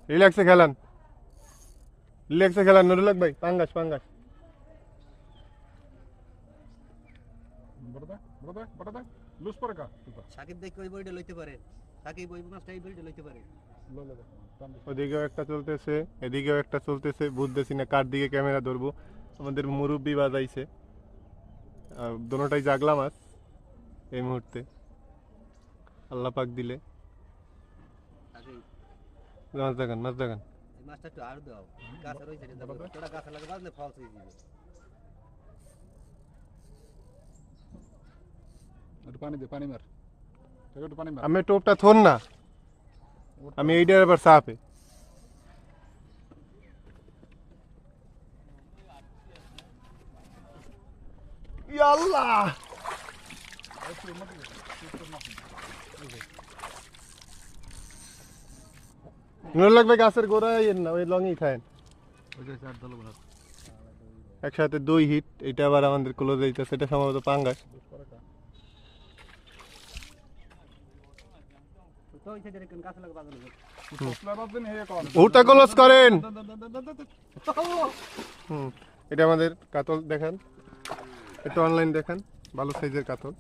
রিল্যাক্সে খেলান, রিল্যাক্সে খেলান নুরুল হক ভাই। পাঙ্গাস পাঙ্গাস। সাকিব দেখে ওই বইটা লইতে পারে, সাকিব ওই মাছটা এই বইটা লইতে পারে। ওদিকেও একটা চলতেছে, এদিকেও একটা চলতেছে, বুঝতেছি না কার দিকে ক্যামেরা ধরবো। আমাদের মুরব্বি বাজাইছে, দোনোটাই জাগলা মাছ এই মুহূর্তে, আল্লাহ পাক দিলে। সাকিব মাছ দেখান, মাছ দেখান। এই মাছটা একটু আর দাও, গাছে রইছে রে, তোরা গাছে লাগে বাজলে ফলস হয়ে যাবে। আমি টোপটা থন না, আমি এইটার আবার চাপে। আল্লাহ, নুরুল হক ভাই গাছের গোড়ায় না, ওই লঙেই খায়েন। একসাথে 2 হিট। এটা আবার আমাদের ক্লোজ হইতেছে, এটা সম্ভবত পাঙ্গাস। তো ওই সাইডে রেখেন, গাছে লাগে বাজলে। ওটা ক্লোজ করেন। এটা আমাদের কাতল দেখান, এটা অনলাইন দেখান, ভালো সাইজের কাতল।